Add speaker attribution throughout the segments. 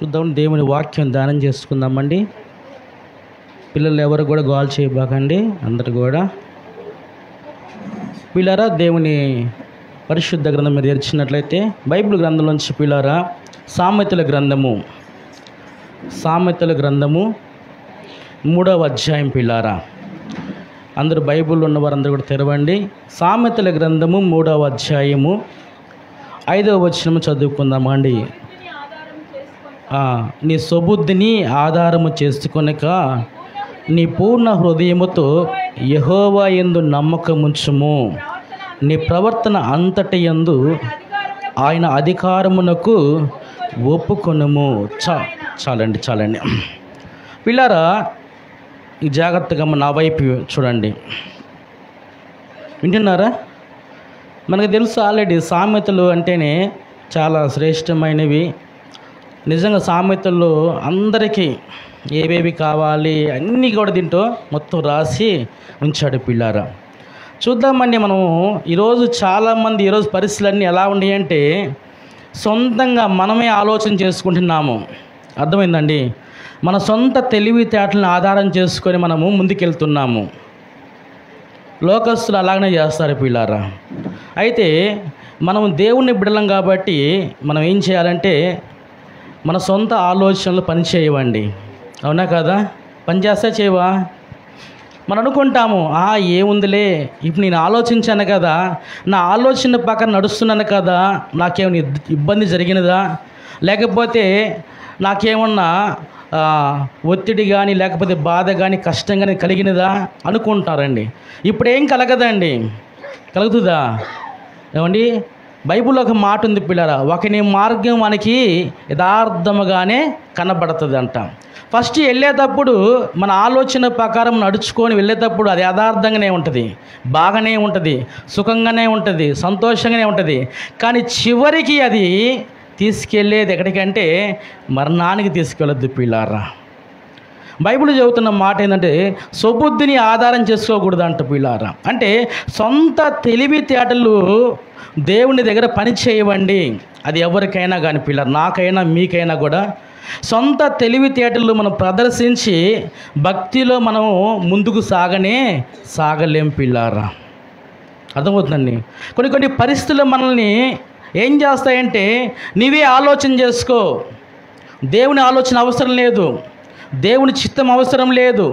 Speaker 1: చూద్దాం, దేవుని వాక్యం ధ్యానం చేసుకుందామండి. పిల్లలు ఎవరు కూడా గోల్ చేయబాకండి, అందరు కూడా. పిల్లరా, దేవుని పరిశుద్ధ గ్రంథం మీరు తెరిచినట్లయితే బైబిల్ గ్రంథంలోంచి పిల్లరా సామెతల గ్రంథము 3వ అధ్యాయం. పిల్లారా, అందరూ బైబిల్లో ఉన్న వారందరూ కూడా తెరవండి. సామెతల గ్రంథము 3వ అధ్యాయము 5వ వచనము చదువుకుందామండి. నీ సుబుద్ధిని ఆధారము చేసుకొనక నీ పూర్ణ హృదయముతో యెహోవా యందు నమ్మకముంచుము. నీ ప్రవర్తన అంతటి యందు ఆయన అధికారమునకు ఒప్పుకొనుము. చాలండి పిల్లారా, జాగ్రత్తగా నా వైపు చూడండి. వింటున్నారా? మనకు తెలుసు ఆల్రెడీ సామెతలు అంటేనే చాలా శ్రేష్టమైనవి. నిజంగా సామెతల్లో అందరికీ ఏవేవి కావాలి అన్నీ కూడా దీంట్లో మొత్తం రాసి ఉంచాడు. పిల్లారా, చూద్దామండి. మనము ఈరోజు చాలామంది ఈరోజు పరిస్థితులన్నీ ఎలా ఉన్నాయంటే సొంతంగా మనమే ఆలోచన చేసుకుంటున్నాము. అర్థమైందండి? మన సొంత తెలివితేటలను ఆధారం చేసుకొని మనము ముందుకెళ్తున్నాము. లోకస్తులు అలాగనే చేస్తారు పిల్లారా. అయితే మనం దేవుని బిడలం కాబట్టి మనం ఏం చేయాలంటే మన సొంత ఆలోచనలు పనిచేయవండి. అవునా కదా? పనిచేస్తే చేయవా? మనం అనుకుంటాము, ఏముందిలే, ఇప్పుడు నేను ఆలోచించాను కదా, నా ఆలోచన పక్కన నడుస్తున్నాను కదా, నాకేమైనా ఇబ్బంది జరిగినదా, లేకపోతే నాకేమన్నా ఒత్తిడి కానీ లేకపోతే బాధ కానీ కష్టం కానీ కలిగినదా అనుకుంటారండి. ఇప్పుడేం కలగదండి. కలుగుతుందా? ఏమండి, బైబిల్లో ఒక మాట ఉంది పిల్లరా, ఒకని మార్గం మనకి యథార్థముగానే కనబడుతుంది అంట. ఫస్ట్ వెళ్ళేటప్పుడు మన ఆలోచన ప్రకారం నడుచుకొని వెళ్ళేటప్పుడు అది యథార్థంగానే ఉంటుంది, బాగానే ఉంటుంది, సుఖంగానే ఉంటుంది, సంతోషంగానే ఉంటుంది. కానీ చివరికి అది తీసుకెళ్ళేది ఎక్కడికంటే మరణానికి తీసుకెళ్ళొద్దు పిల్లారా. బైబిల్ చెబుతున్న మాట ఏంటంటే సుబుద్ధిని ఆధారం చేసుకోకూడదు అంట పిల్లారా. అంటే సొంత తెలివితేటలు దేవుని దగ్గర పని చేయవండి. అది ఎవరికైనా కానీ పిల్లలు, నాకైనా మీకైనా కూడా సొంత తెలివితేటలు మనం ప్రదర్శించి భక్తిలో మనం ముందుకు సాగలేం పిల్లారా. అర్థమవుతుందండి? కొన్ని పరిస్థితులు మనల్ని ఏం చేస్తాయంటే నీవే ఆలోచన చేసుకో, దేవుని ఆలోచన అవసరం లేదు, దేవుని చిత్తం అవసరం లేదు,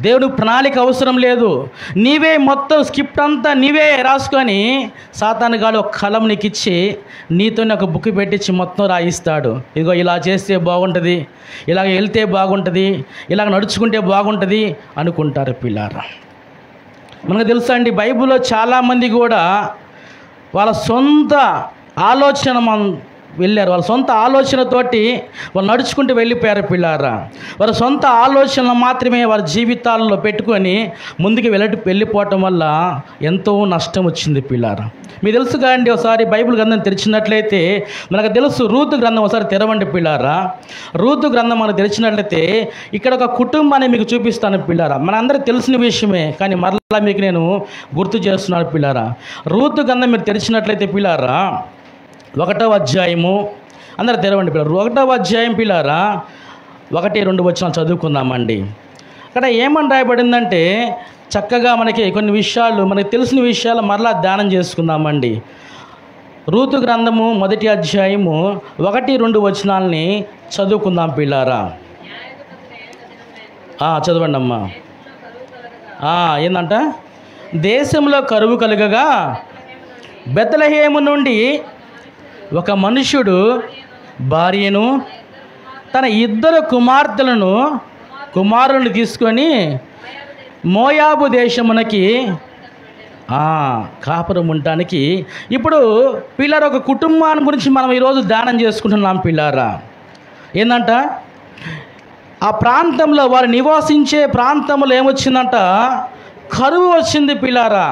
Speaker 1: దేవుని ప్రణాళిక అవసరం లేదు. నీవే మొత్తం స్క్రిప్ట్ అంతా నీవే రాసుకొని సాతాను గాడు ఒక కలం నీకు ఇచ్చి నీతోనే ఒక బుక్ పెట్టించి మొత్తం రాయిస్తాడు. ఇదిగో ఇలా చేస్తే బాగుంటుంది, ఇలాగ వెళ్తే బాగుంటుంది, ఇలాగ నడుచుకుంటే బాగుంటుంది అనుకుంటారు పిల్లారా. మనకు తెలుసా అండి, బైబిల్లో చాలామంది కూడా వాళ్ళ సొంత ఆలోచన వెళ్ళారు. వాళ్ళ సొంత ఆలోచనతోటి వాళ్ళు నడుచుకుంటూ వెళ్ళిపోయారు పిల్లారా. వాళ్ళ సొంత ఆలోచనలు మాత్రమే వాళ్ళ జీవితాల్లో పెట్టుకొని ముందుకు వెళ్ళిపోవటం వల్ల ఎంతో నష్టం వచ్చింది పిల్లారా. మీకు తెలుసు కాండి, ఒకసారి బైబిల్ గ్రంథం తెరిచినట్లయితే మనకు తెలుసు. రూతు గ్రంథం ఒకసారి తెరవండి పిల్లారా. రూతు గ్రంథం మనకు తెరిచినట్లయితే ఇక్కడ ఒక కుటుంబాన్ని మీకు చూపిస్తాను పిల్లారా. మనందరికీ తెలిసిన విషయమే, కానీ మరలా మీకు నేను గుర్తు చేస్తున్నాను పిల్లారా. రూతు గ్రంథం మీరు తెరిచినట్లయితే పిల్లారా 1వ అధ్యాయము, అందరూ తెరవండి పిల్లలు. 1వ అధ్యాయం పిల్లారా 1-2 వచనాలు చదువుకుందామండి. అక్కడ ఏమని రాయబడిందంటే చక్కగా మనకి కొన్ని విషయాలు, మనకి తెలిసిన విషయాలు మరలా ధ్యానం చేసుకుందామండి. రూతు గ్రంథము 1వ అధ్యాయము 1-2 వచనాలని చదువుకుందాం పిల్లారా. చదవండి అమ్మా. ఏందంట? దేశంలో కరువు కలుగగా బెత్లెహేము నుండి ఒక మనుష్యుడు భార్యను తన 2 కుమారులను తీసుకొని మోయాబు దేశమునకి కాపురం ఉండటానికి. ఇప్పుడు పిల్లారా, ఒక కుటుంబాన్ని గురించి మనం ఈరోజు ధ్యానం చేసుకుంటున్నాం పిల్లారా. ఏంటంట, ఆ ప్రాంతంలో వారు నివాసించే ప్రాంతంలో ఏమొచ్చిందంట? కరువు వచ్చింది పిల్లారా.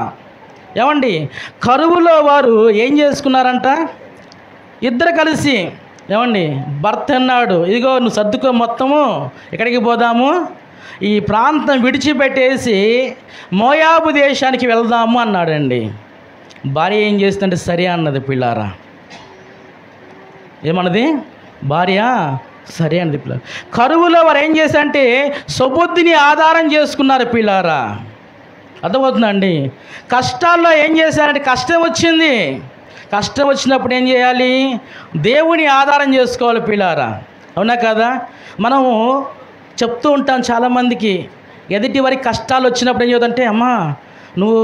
Speaker 1: ఏమండి, కరువులో వారు ఏం చేసుకున్నారంట? 2 కలిసి, ఏమండి, భర్త అన్నాడు, ఇదిగో నువ్వు సర్దుకో, మొత్తము ఎక్కడికి పోదాము, ఈ ప్రాంతం విడిచిపెట్టేసి మోయాబు దేశానికి వెళ్దాము అన్నాడండి. భార్య ఏం చేస్తుందంటే సరే అన్నది పిల్లారా. ఏమన్నది భార్య? సరే అండి పిల్లలు. కరువులో వారు ఏం చేశారంటే సుబుద్ధిని ఆధారం చేసుకున్నారు పిల్లారా. అర్థమవుతుందండి? కష్టాల్లో ఏం చేశారంటే కష్టం వచ్చింది. కష్టం వచ్చినప్పుడు ఏం చేయాలి? దేవుని ఆధారం చేసుకోవాలి పిల్లారా. అవునా కదా? మనము చెప్తూ ఉంటాం చాలామందికి, ఎదుటి వారికి కష్టాలు వచ్చినప్పుడు ఏం చేద్దంటే, అమ్మా నువ్వు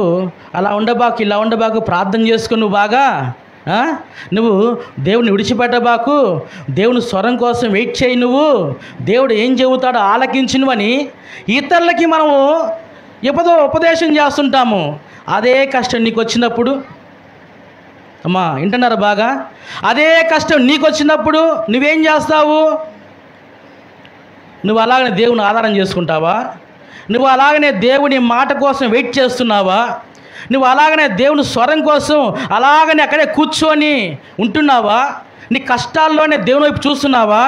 Speaker 1: అలా ఉండబాకు, ఇలా ఉండబాకు, ప్రార్థన చేసుకుని నువ్వు బాగా నువ్వు దేవుని విడిచిపెట్టబాకు, దేవుని స్వరం కోసం వెయిట్ చేయి, నువ్వు దేవుడు ఏం చెబుతాడో ఆలకించు నువ్వని ఇతరులకి మనము ఎప్పుడో ఉపదేశం చేస్తుంటాము. అదే కష్టం నీకు వచ్చినప్పుడు, అమ్మా వింటున్నారా బాగా, అదే కష్టం నీకు వచ్చినప్పుడు నువ్వేం చేస్తావు? నువ్వు అలాగనే దేవుని ఆధారం చేసుకుంటావా? నువ్వు అలాగనే దేవుని మాట కోసం వెయిట్ చేస్తున్నావా? నువ్వు అలాగనే దేవుని స్వరం కోసం అలాగనే అక్కడే కూర్చొని ఉంటున్నావా? నీ కష్టాల్లోనే దేవుని వైపు చూస్తున్నావా?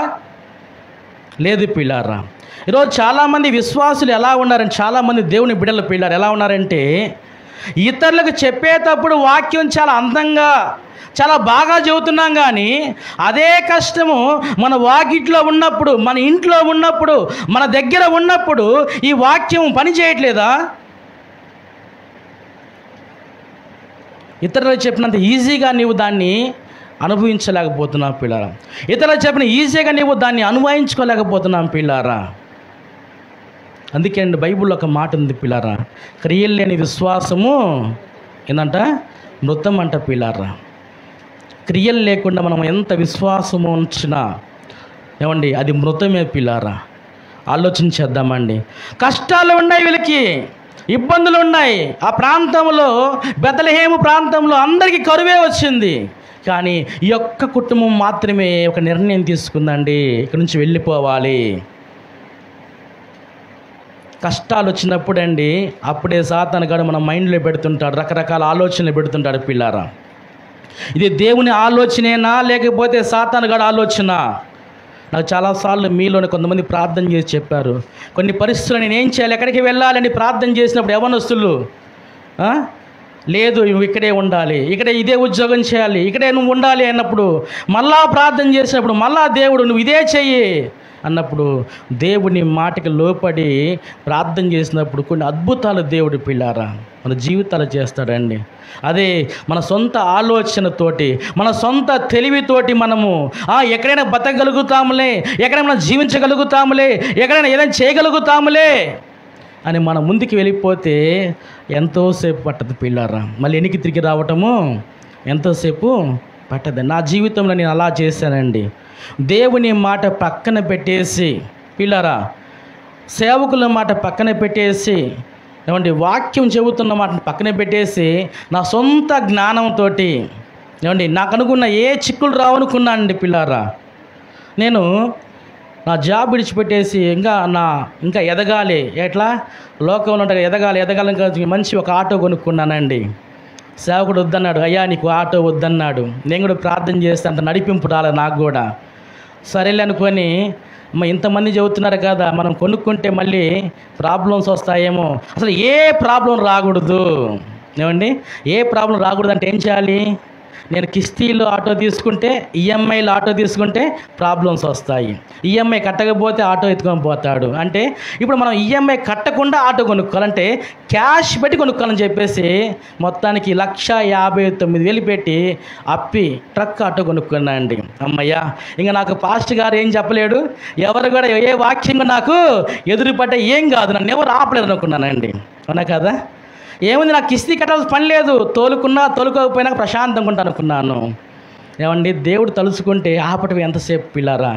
Speaker 1: లేదు పిల్లారా. ఈరోజు చాలామంది విశ్వాసులు ఎలా ఉన్నారంటే, చాలామంది దేవుని బిడ్డల పిల్లారు ఎలా ఉన్నారంటే, ఇతరులకు చెప్పేటప్పుడు వాక్యం చాలా అందంగా చాలా బాగా చెబుతున్నాం, కానీ అదే కష్టము మన వాకిట్లో ఉన్నప్పుడు, మన ఇంట్లో ఉన్నప్పుడు, మన దగ్గర ఉన్నప్పుడు ఈ వాక్యం పని చేయట్లేదా? ఇతరులకు చెప్పినంత ఈజీగా నీవు దాన్ని అనుభవించలేకపోతున్నావు పిల్లారా. ఇతరులకు చెప్పిన ఈజీగా నీవు దాన్ని అనుభవించుకోలేకపోతున్నావు పిల్లారా. అందుకే అండి బైబిల్లో ఒక మాట ఉంది పిల్లారా, క్రియలు లేని విశ్వాసము ఏందంట? మృతం అంట పిల్లారా. క్రియలు లేకుండా మనం ఎంత విశ్వాసము ఉంచినా ఏమండి అది మృతమే పిల్లారా. ఆలోచించేద్దామండి. కష్టాలు ఉన్నాయి, వీళ్ళకి ఇబ్బందులు ఉన్నాయి. ఆ ప్రాంతంలో, బెత్లెహేము ప్రాంతంలో అందరికీ కరువే వచ్చింది. కానీ ఈ ఒక్క కుటుంబం మాత్రమే ఒక నిర్ణయం తీసుకుందండి, ఇక్కడి నుంచి వెళ్ళిపోవాలి. కష్టాలు వచ్చినప్పుడు అండి అప్పుడే సాతానుగాడు మన మైండ్లో పెడుతుంటాడు, రకరకాల ఆలోచనలు పెడుతుంటాడు పిల్లారా. ఇది దేవుని ఆలోచనేనా లేకపోతే సాతానుగాడు ఆలోచన? నాకు చాలాసార్లు మీలోని కొంతమంది ప్రార్థన చేసి చెప్పారు, కొన్ని పరిస్థితులు నేను ఏం చేయాలి, ఎక్కడికి వెళ్ళాలని ప్రార్థన చేసినప్పుడు యవ్వనస్తులు లేదు నువ్వు ఇక్కడే ఉండాలి, ఇక్కడే ఇదే ఉద్యోగం చేయాలి, ఇక్కడే నువ్వు ఉండాలి అన్నప్పుడు, మళ్ళా ప్రార్థన చేసినప్పుడు మళ్ళా దేవుడు నువ్వు ఇదే చెయ్యి అన్నప్పుడు దేవుని మాటకి లోపడి ప్రార్థన చేసినప్పుడు కొన్ని అద్భుతాలు దేవుడు పిల్లారా మన జీవితాలు చేస్తాడండి. అదే మన సొంత ఆలోచనతోటి, మన సొంత తెలివితోటి మనము ఎక్కడైనా బతకగలుగుతాములే, ఎక్కడైనా మనం జీవించగలుగుతాములే, ఎక్కడైనా ఏదైనా చేయగలుగుతాములే అని మనం ముందుకు వెళ్ళిపోతే ఎంతోసేపు పట్టదు పిల్లారా. మళ్ళీ వెనక్కి తిరిగి రావటము ఎంతోసేపు పట్టదు. నా జీవితంలో నేను అలా చేశానండి. దేవుని మాట పక్కన పెట్టేసి పిల్లారా, సేవకుల మాట పక్కన పెట్టేసి, ఏమండి వాక్యం చెబుతున్న మాటను పక్కన పెట్టేసి, నా సొంత జ్ఞానంతో ఏమండి నాకు అనుకున్న ఏ చిక్కులు రావనుకున్నానండి పిల్లారా. నేను నా జాబ్ విడిచిపెట్టేసి ఇంకా ఎదగాలి, ఎట్లా లోకంలో ఉంటారు, ఎదగాలి మంచి ఒక ఆటో కొనుక్కున్నానండి. సేవకుడు వద్దన్నాడు, అయ్యా నీకు ఆటో వద్దన్నాడు. నేను కూడా ప్రార్థన చేస్తే అంత నడిపింపు రాలే నాకు కూడా. సరేలే అనుకొని ఇంతమంది చెబుతున్నారు కదా, మనం కొనుక్కుంటే మళ్ళీ ప్రాబ్లమ్స్ వస్తాయేమో, అసలు ఏ ప్రాబ్లం రాకూడదు. ఏమండి ఏ ప్రాబ్లం రాకూడదు అంటే ఏం చేయాలి? నేను కిస్తీలో ఆటో తీసుకుంటే, ఈఎంఐలో ఆటో తీసుకుంటే ప్రాబ్లమ్స్ వస్తాయి. ఈఎంఐ కట్టకపోతే ఆటో ఎత్తుకొని పోతాడు. అంటే ఇప్పుడు మనం ఈఎంఐ కట్టకుండా ఆటో కొనుక్కోవాలంటే క్యాష్ పెట్టి కొనుక్కోవాలని చెప్పేసి మొత్తానికి 1,59,000 పెట్టి అప్పి ట్రక్ ఆటో కొనుక్కున్నా అండి. అమ్మయ్యా, ఇంకా నాకు పాస్టర్ గారు ఏం చెప్పలేడు, ఎవరు కూడా ఏ వాక్యంగా నాకు ఎదురుపడ్డ ఏం కాదు, నన్ను ఎవరు ఆపలేరు అనుకున్నానండి. అవునా కదా? ఏముంది, నాకు కిస్తీ కట్టాల్సిన పని లేదు, తోలుకోకపోయినా ప్రశాంతంగా ఉంటాను అనుకున్నాను. ఏమండి దేవుడు తలుచుకుంటే ఆపటం ఎంతసేపు పిల్లారా.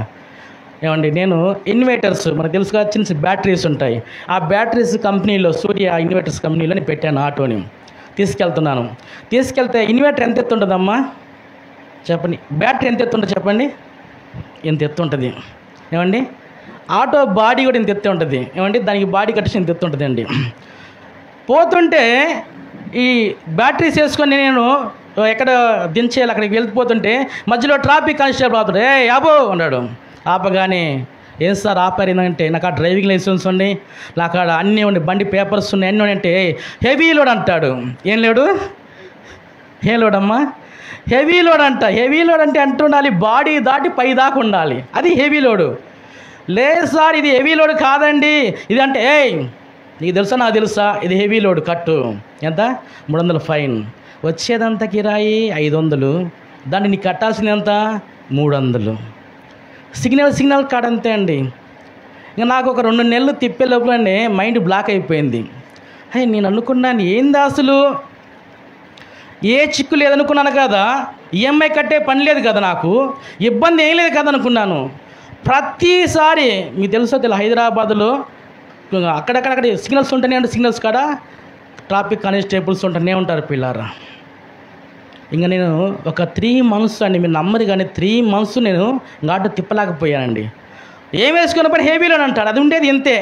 Speaker 1: ఏమండి నేను ఇన్వర్టర్స్ మనకు తెలుసుగా, చిన్న బ్యాటరీస్ ఉంటాయి, ఆ బ్యాటరీస్ కంపెనీలో, సూర్య ఇన్వర్టర్స్ కంపెనీలో నేను పెట్టాను ఆటోని. తీసుకెళ్తే ఇన్వర్టర్ ఎంత ఎత్తు ఉంటుందమ్మా చెప్పండి, బ్యాటరీ ఎంత ఎత్తు ఉంటుంది చెప్పండి, ఎంత ఎత్తు ఉంటుంది. ఏమండి ఆటో బాడీ కూడా ఇంత ఎత్తే ఉంటుంది. ఏమండి దానికి బాడీ కట్టేసి ఇంత ఎత్తు ఉంటుందండి. పోతుంటే ఈ బ్యాటరీస్ వేసుకొని నేను ఎక్కడ దించేయాలి అక్కడికి వెళ్ళిపోతుంటే మధ్యలో ట్రాఫిక్ కానిస్టేబుల్ ఆపుతాడు, యాబో అన్నాడు. ఆపగానే ఏం సార్ ఆపారిందంటే, నాకు ఆ డ్రైవింగ్ లైసెన్స్ ఉంది, నాకు ఆడ అన్నీ ఉండి బండి పేపర్స్ ఉన్నాయి, అన్నీ అంటే హెవీ లోడ్ అంటాడు. ఏం లోడ్ అమ్మా? హెవీ లోడ్ అంట. హెవీ లోడ్ అంటే అంటుండాలి బాడీ దాటి పై దాకా ఉండాలి, అది హెవీ లోడు. లేదు సార్ ఇది హెవీ లోడ్ కాదండి, ఇది అంటే ఏయ్ నీకు తెలుసా నాకు తెలుసా, ఇది హెవీ లోడ్ కట్టు, ఎంత 300 ఫైన్, వచ్చేదంతా కిరాయి 500, దాన్ని నీకు కట్టాల్సింది ఎంత 300. సిగ్నల్ కార్డ్ అంతే అండి. ఇంకా నాకు ఒక 2 నెలలు తిప్పే లోపలనే మైండ్ బ్లాక్ అయిపోయింది. అయ్యి నేను అనుకున్నాను ఏంది అసలు, ఏ చిక్కు లేదనుకున్నాను కదా, ఈఎంఐ కట్టే పని లేదు కదా, నాకు ఇబ్బంది ఏం లేదు కదా అనుకున్నాను. ప్రతిసారి మీకు తెలుసో హైదరాబాద్లో అక్కడక్కడ సిగ్నల్స్ ఉంటూనే ఉంటాయి, సిగ్నల్స్ కాడ ట్రాఫిక్ కానిస్టేబుల్స్ ఉంటూనే ఉంటారు పిల్లారా. ఇంకా నేను ఒక 3 months అండి, మీరు నమ్మరు కానీ 3 months నేను ఘాటు తిప్పలేకపోయానండి. ఏం వేసుకున్న పని హెవీలో అంటాడు, అది ఉండేది ఇంతే.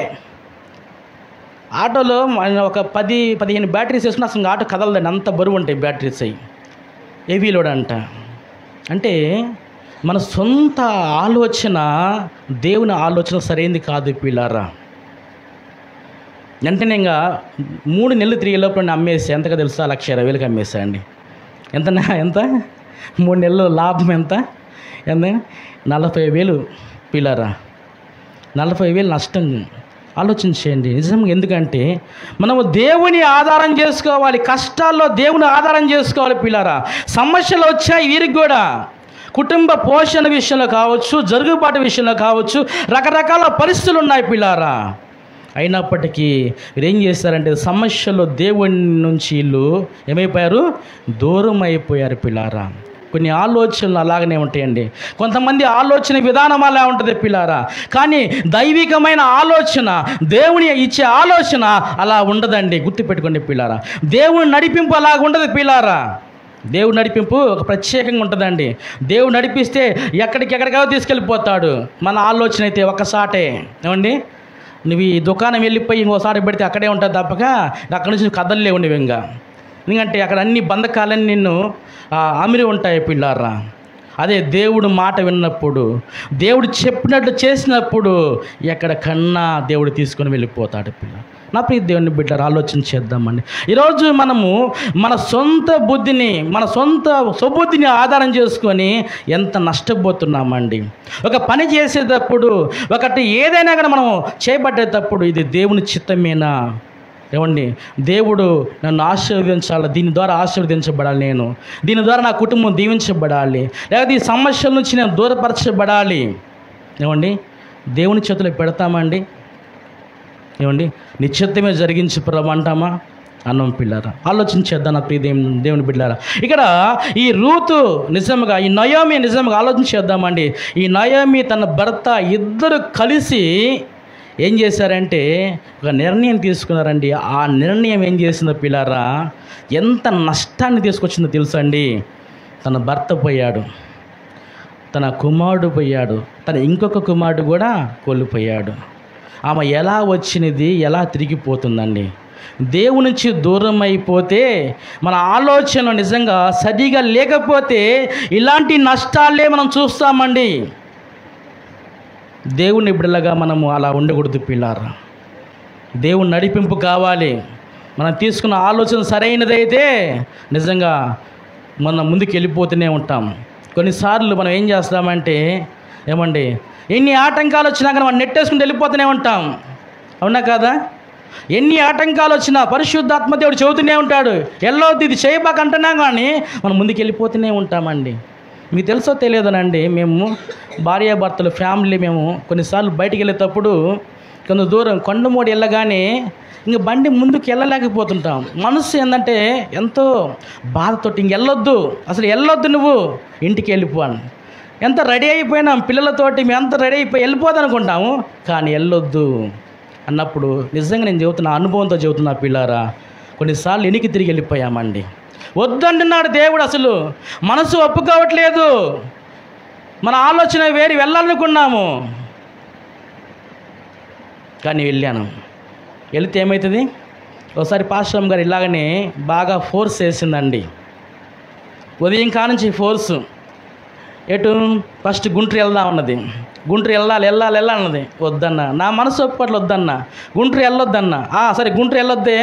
Speaker 1: ఆటోలో ఒక 10-15 బ్యాటరీస్ వేసుకుని అసలు ఆటో కదలదండి, అంత బరువు ఉంటాయి బ్యాటరీస్ అవి, హెవీ లోడ్ అంట. అంటే మన సొంత ఆలోచన దేవుని ఆలోచన సరైనది కాదు పిల్లారా. వెంటనే ఇంకా 3 నెలలు 3 లోపల అమ్మేసి ఎంతగా తెలుసా, 1,20,000 అమ్మేసా అండి. ఎంత 3 నెలలు లాభం ఎంత 40,000 పిల్లారా, 40,000 నష్టం. ఆలోచించేయండి నిజంగా. ఎందుకంటే మనము దేవుని ఆధారం చేసుకోవాలి, కష్టాల్లో దేవుని ఆధారం చేసుకోవాలి పిల్లారా. సమస్యలు వచ్చాయి వీరికి కూడా, కుటుంబ పోషణ విషయంలో కావచ్చు, జరుగుబాటు విషయంలో కావచ్చు, రకరకాల పరిస్థితులు ఉన్నాయి పిల్లారా. అయినప్పటికీ వీరేం చేస్తారంటే సమస్యలో దేవుని నుంచి వీళ్ళు ఏమైపోయారు, దూరం అయిపోయారు పిల్లారా. కొన్ని ఆలోచనలు అలాగనే ఉంటాయండి, కొంతమంది ఆలోచన విధానం అలా ఉంటుంది పిల్లారా. కానీ దైవికమైన ఆలోచన, దేవుని ఇచ్చే ఆలోచన అలా ఉండదండి, గుర్తుపెట్టుకోండి పిల్లారా. దేవుని నడిపింపు అలాగ ఉండదు పిల్లారా. దేవుడు నడిపింపు ఒక ప్రత్యేకంగా ఉంటుందండి. దేవుడు నడిపిస్తే ఎక్కడికెక్కడికో తీసుకెళ్ళిపోతాడు. మన ఆలోచన అయితే ఒక్కసాటే ఏమండి, నువ్వు ఈ దుకాణం వెళ్ళిపోయి ఇంకోసారి పెడితే అక్కడే ఉంటుంది తప్పక అక్కడి నుంచి కదలలేవు నువ్వు. ఎందుకంటే అక్కడ అన్ని బంధకాలన్నీ నిన్ను అమిరి ఉంటాయి పిల్లారా. అదే దేవుడు మాట విన్నప్పుడు, దేవుడు చెప్పినట్లు చేసినప్పుడు ఎక్కడికన్నా దేవుడు తీసుకొని వెళ్ళిపోతాడు పిల్ల. నా ప్రియ దేవుని బిడ్డలు ఆలోచన చేద్దామండి. ఈరోజు మనము మన సొంత బుద్ధిని, మన సొంత స్వబుద్ధిని ఆధారం చేసుకొని ఎంత నష్టపోతున్నామండి. ఒక పని చేసేటప్పుడు, ఒకటి ఏదైనా కానీ మనం చేపట్టేటప్పుడు ఇది దేవుని చిత్తమేనా, ఏమండి దేవుడు నన్ను ఆశీర్వదించాలి, దీని ద్వారా ఆశీర్వదించబడాలి, నేను దీని ద్వారా నా కుటుంబం దీవించబడాలి, లేకపోతే ఈ సమస్యల నుంచి నేను దూరపరచబడాలి, ఏమండి దేవుని చేతిలో పెడతామండి. ఏమండి నిశ్చిత్తమే జరిగించి ప్రభు అంటామా అన్నం పిల్లారా. ఆలోచించేద్దాం నా ప్రియ దేవుని బిడ్డలారా. ఇక్కడ ఈ రూతు నిజంగా, ఈ నయోమి నిజంగా ఆలోచించేద్దామండి. ఈ నయోమి తన భర్త ఇద్దరు కలిసి ఏం చేశారంటే ఒక నిర్ణయం తీసుకున్నారండి. ఆ నిర్ణయం ఏం చేసిందో పిల్లారా, ఎంత నష్టాన్ని తీసుకొచ్చిందో తెలుసండి. తన భర్త పోయాడు, తన కుమారుడు పోయాడు, తన ఇంకొక కుమారుడు కూడా కోల్పోయాడు. ఆమె ఎలా వచ్చినది ఎలా తిరిగిపోతుందండి. దేవుని నుంచి దూరం అయిపోతే, మన ఆలోచన నిజంగా సరిగా లేకపోతే ఇలాంటి నష్టాలే మనం చూస్తామండి. దేవుని బిడ్డలుగా మనము అలా ఉండకూడదు పిల్లారా. దేవుని నడిపింపు కావాలి. మనం తీసుకున్న ఆలోచన సరైనదైతే నిజంగా మనం ముందుకు వెళ్ళిపోతూనే ఉంటాం. కొన్నిసార్లు మనం ఏం చేస్తామంటే ఏమండి, ఎన్ని ఆటంకాలు వచ్చినా కానీ మనం నెట్టేసుకుని వెళ్ళిపోతూనే ఉంటాం, అవునా కాదా? ఎన్ని ఆటంకాలు వచ్చినా పరిశుద్ధాత్మ దేవుడు చెబుతూనే ఉంటాడు, వెళ్ళొద్దు ఇది చేయబాకంటున్నా కానీ మనం ముందుకు వెళ్ళిపోతూనే ఉంటామండి. మీకు తెలుసో తెలియదనండి, మేము భార్యాభర్తలు ఫ్యామిలీ మేము కొన్నిసార్లు బయటికి వెళ్ళేటప్పుడు కొంత దూరం కొండమూడి వెళ్ళగానే ఇంక బండి ముందుకు వెళ్ళలేకపోతుంటాం. మనసు ఏంటంటే ఎంతో బాధతోటి ఇంక వెళ్ళొద్దు, అసలు వెళ్ళొద్దు, నువ్వు ఇంటికి వెళ్ళిపోను. ఎంత రెడీ అయిపోయినాం పిల్లలతోటి, మేము ఎంత రెడీ అయిపోయి వెళ్ళిపోదనుకుంటాము, కానీ వెళ్ళొద్దు అన్నప్పుడు నిజంగా నేను చెబుతున్నా, అనుభవంతో చెబుతున్నా పిల్లారా, కొన్నిసార్లు వెనక్కి తిరిగి వెళ్ళిపోయామండి. వద్దంటున్నాడు దేవుడు, అసలు మనసు ఒప్పుకోవట్లేదు, మన ఆలోచన వేరి వెళ్ళాలనుకున్నాము కానీ వెళ్ళాను. వెళితే ఏమవుతుంది, ఒకసారి పాస్టర్ గారు ఇలాగనే బాగా ఫోర్స్ చేసిందండి. ఉదయం కానుంచి ఫోర్సు, ఎటు ఫస్ట్ గుంటూరు వెళ్దాం అన్నది. గుంటూరు వెళ్ళాలి అన్నది. వద్దన్నా, నా మనసు ఒప్పుకోట్లు వద్దన్నా. గుంటూరు వెళ్ళొద్దన్నా. సరే గుంటూరు వెళ్ళొద్దే,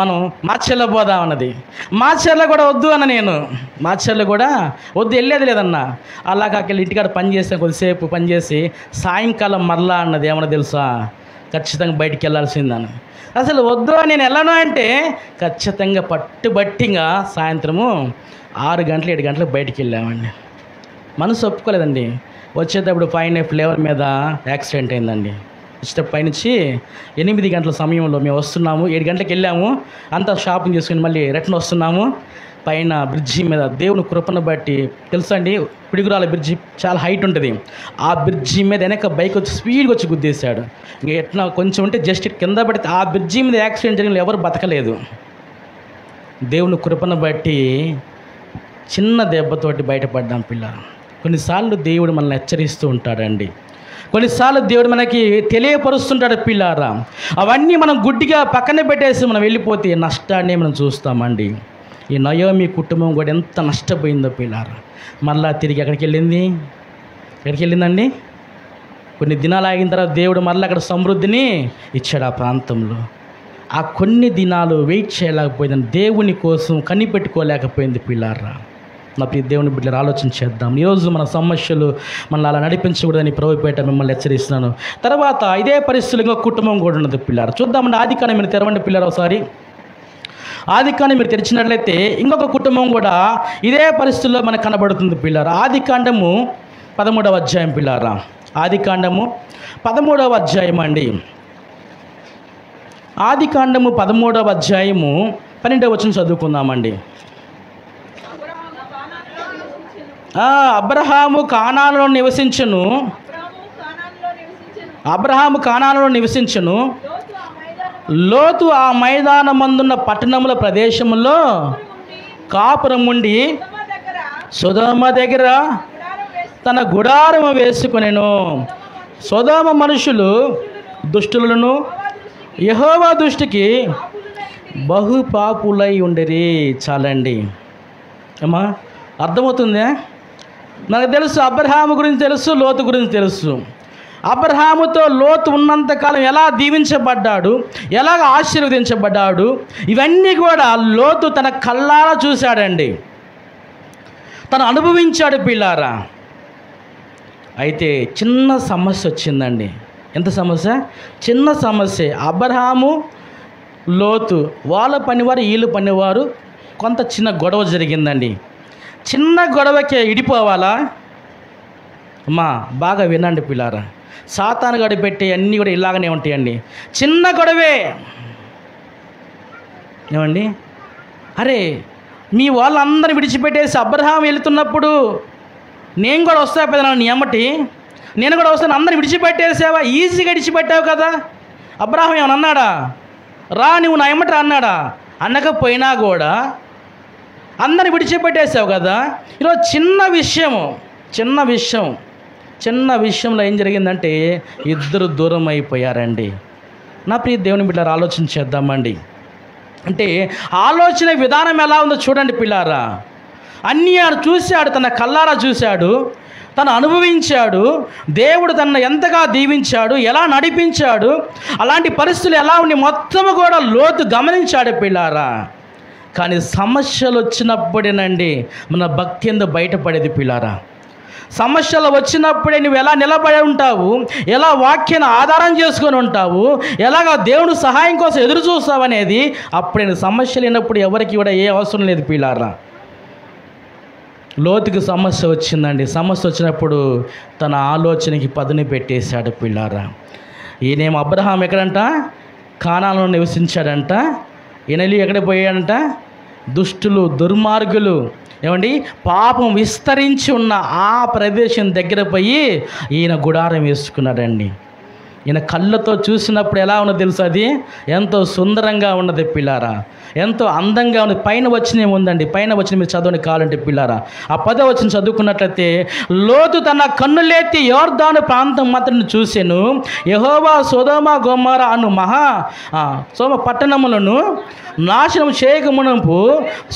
Speaker 1: మనం మాచర్ల పోదాం అన్నది. మాచర్ల కూడా వద్దు అన్న నేను. మాచర్ల కూడా వద్దు, వెళ్ళేది లేదన్నా. అలాగ అక్కడ ఇంటికాడ పని చేసాను, కొద్దిసేపు పని చేసి సాయంకాలం మరలా అన్నది. ఏమన్నా తెలుసా, ఖచ్చితంగా బయటికి వెళ్ళాల్సిందని. అసలు వద్దు నేను వెళ్ళను అంటే ఖచ్చితంగా పట్టుబట్టిగా సాయంత్రము 6 గంటలు 7 గంటలకు బయటికి వెళ్ళామండి. మనసు ఒప్పుకోలేదండి. వచ్చేటప్పుడు పైన ఫ్లేవర్ మీద యాక్సిడెంట్ అయిందండి. వచ్చేటప్పుడు పైనుంచి 8 గంటల సమయంలో మేము వస్తున్నాము. 7 గంటలకు వెళ్ళాము, అంతా షాపింగ్ చేసుకుని మళ్ళీ రిటర్న్ వస్తున్నాము. పైన బ్రిడ్జి మీద దేవుని కృపను బట్టి తెలుసా అండి, పిడుగురాల బ్రిడ్జి చాలా హైట్ ఉంటుంది. ఆ బ్రిడ్జి మీద వెనక బైక్ వచ్చి స్పీడ్గా వచ్చి గుద్దేశాడు. ఇంకా ఎట్లా కొంచెం ఉంటే జస్ట్ కింద పడితే ఆ బ్రిడ్జి మీద యాక్సిడెంట్ జరిగిన ఎవరు బతకలేదు. దేవుని కృపను బట్టి చిన్న దెబ్బతోటి బయటపడ్డాం పిల్లలు. కొన్నిసార్లు దేవుడు మనల్ని హెచ్చరిస్తూ ఉంటాడండి. కొన్నిసార్లు దేవుడు మనకి తెలియపరుస్తుంటాడు పిల్లారా. అవన్నీ మనం గుడ్డిగా పక్కన పెట్టేసి మనం వెళ్ళిపోతే నష్టాన్ని మనం చూస్తామండి. ఈ నయోమి కుటుంబం కూడా ఎంత నష్టపోయిందో పిల్లారా. మళ్ళా తిరిగి ఎక్కడికి వెళ్ళిందండి. కొన్ని దినాలు ఆగిన తర్వాత దేవుడు మళ్ళీ అక్కడ సమృద్ధిని ఇచ్చాడు ఆ ప్రాంతంలో. ఆ కొన్ని దినాలు వెయిట్ చేయలేకపోయిందని, దేవుని కోసం కనిపెట్టుకోలేకపోయింది పిల్లారా. నా ప్రియ దేవుని బిడ్డలు ఆలోచన చేద్దాం. ఈరోజు మన సమస్యలు మనల్ని అలా నడిపించకూడదని ప్రభుపేట మిమ్మల్ని హెచ్చరిస్తున్నాను. తర్వాత ఇదే పరిస్థితులు ఇంకొక కుటుంబం కూడా ఉన్నది పిల్లారా. చూద్దామండి, ఆదికాండం మీరు తెరవండి పిల్లారా ఒకసారి. ఆదికాండం మీరు తెరిచినట్లయితే ఇంకొక కుటుంబం కూడా ఇదే పరిస్థితుల్లో మనకు కనబడుతుంది పిల్లారా. ఆదికాండము 13వ అధ్యాయం పిల్లారా. ఆదికాండము 13వ అధ్యాయం అండి. ఆదికాండము 13వ అధ్యాయము 12వ వచనం చదువుకుందామండి. అబ్రహాము కానానులో నివసించును. లోతు ఆ మైదానమందున్న పట్టణముల ప్రదేశములో కాపురం ఉండి సొదొమ దగ్గర తన గుడారము వేసుకొనెను. సొదొమ మనుషులు దుష్టులను యెహోవా దృష్టికి బహుపాపులై ఉండేరి. చాలండి అమ్మా, అర్థమవుతుందా? నాకు తెలుసు, అబ్రహాము గురించి తెలుసు, లోతు గురించి తెలుసు. అబ్రహాముతో లోతు ఉన్నంతకాలం ఎలా దీవించబడ్డాడు, ఎలాగ ఆశీర్వదించబడ్డాడు, ఇవన్నీ కూడా లోతు తన కళ్ళారా చూశాడండి, తను అనుభవించాడు పిల్లారా. అయితే చిన్న సమస్య వచ్చిందండి. ఎంత సమస్య? చిన్న సమస్య. అబ్రహాము లోతు వాళ్ళ పనివారు వీళ్ళు పనివారు, కొంత చిన్న గొడవ జరిగిందండి. చిన్న గొడవకే ఇడిపోవాలా? అమ్మా బాగా వినండి పిల్లారా. సాతాను గడి పెట్టే అన్నీ కూడా ఇలాగనే ఉంటాయండి. చిన్న గొడవే ఏమండి, అరే మీ వాళ్ళందరినీ విడిచిపెట్టేసి అబ్రహాం వెళుతున్నప్పుడు నేను కూడా వస్తా పెద్దనా, నీ అమ్మటి నేను కూడా వస్తాను, అందరిని విడిచిపెట్టేసావా? ఈజీగా విడిచిపెట్టావు కదా. అబ్రహాం ఏమన్నా అన్నాడా? రా నువ్వు నా ఎమ్మటి అన్నాడా? అనకపోయినా కూడా అందరిని విడిచిపెట్టేసావు కదా. ఈరోజు చిన్న విషయంలో ఏం జరిగిందంటే ఇద్దరు దూరం అయిపోయారండి. నా ప్రియ దేవుని బిడ్డలారా, ఆలోచన చేద్దామండి. అంటే ఆలోచన విధానం ఎలా ఉందో చూడండి పిల్లారా. అన్నీ చూశాడు, తన కళ్ళారా చూశాడు, తను అనుభవించాడు. దేవుడు తనను ఎంతగా దీవించాడు, ఎలా నడిపించాడు, అలాంటి పరిస్థితులు ఎలా ఉండి మొత్తము కూడా లోతు గమనించాడు పిల్లారా. కానీ సమస్యలు వచ్చినప్పుడేనండి మన భక్తి ఎందుకు బయటపడేది పిల్లారా. సమస్యలు వచ్చినప్పుడే నువ్వు ఎలా నిలబడి ఉంటావు, ఎలా వాక్యాన్ని ఆధారం చేసుకొని ఉంటావు, ఎలాగ దేవుడు సహాయం కోసం ఎదురు చూస్తావు అనేది అప్పుడే. సమస్యలు అయినప్పుడు ఎవరికి కూడా ఏ అవసరం లేదు పిల్లారా. లోతుకి సమస్య వచ్చిందండి. సమస్య వచ్చినప్పుడు తన ఆలోచనకి పదును పెట్టేశాడు పిల్లారా. ఈయనేమో అబ్రహాం ఎక్కడంట? కానానులో నివసించాడంట. ఈయనలు ఎక్కడ పోయాడంట? దుష్టులు దుర్మార్గులు ఏమండి పాపం విస్తరించి ఉన్న ఆ ప్రదేశం దగ్గర పోయి ఈయన గుడారం వేసుకున్నాడండి. ఈయన కళ్ళతో చూసినప్పుడు ఎలా ఉన్నది తెలుసు, అది ఎంతో సుందరంగా ఉన్నది పిల్లారా, ఎంతో అందంగా ఉన్నది. పైన వచ్చిన ఉందండి, పైన వచ్చిన మీరు చదవని కావాలంటే పిల్లారా, ఆ 10వ వచనం చదువుకున్నట్లయితే, లోతు తన కన్నులెత్తి యోర్దాను ప్రాంతం మాత్రం చూసెను, యెహోవా సొదొమ గొమొర్రా అను సోమ పట్టణములను నాశనం చేయకమునుపు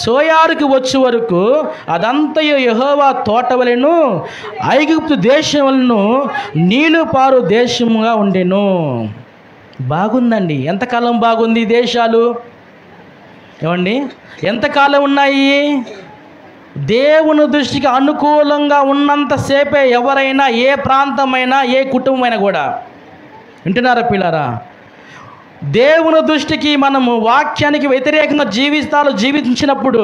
Speaker 1: సోయారుకి వచ్చే వరకు అదంతయు యెహోవా తోటవలెను, ఐగుప్తు దేశములను నీళ్లు పారు దేశముగా ఉండెను. బాగుందండి. ఎంతకాలం బాగుంది ఈ దేశాలు? ఏమండి, ఎంతకాలం ఉన్నాయి? దేవుని దృష్టికి అనుకూలంగా ఉన్నంతసేపే ఎవరైనా, ఏ ప్రాంతమైనా, ఏ కుటుంబమైనా కూడా. వింటున్నారా పిల్లారా? దేవుని దృష్టికి మనము వాక్యానికి వ్యతిరేకంగా జీవించినప్పుడు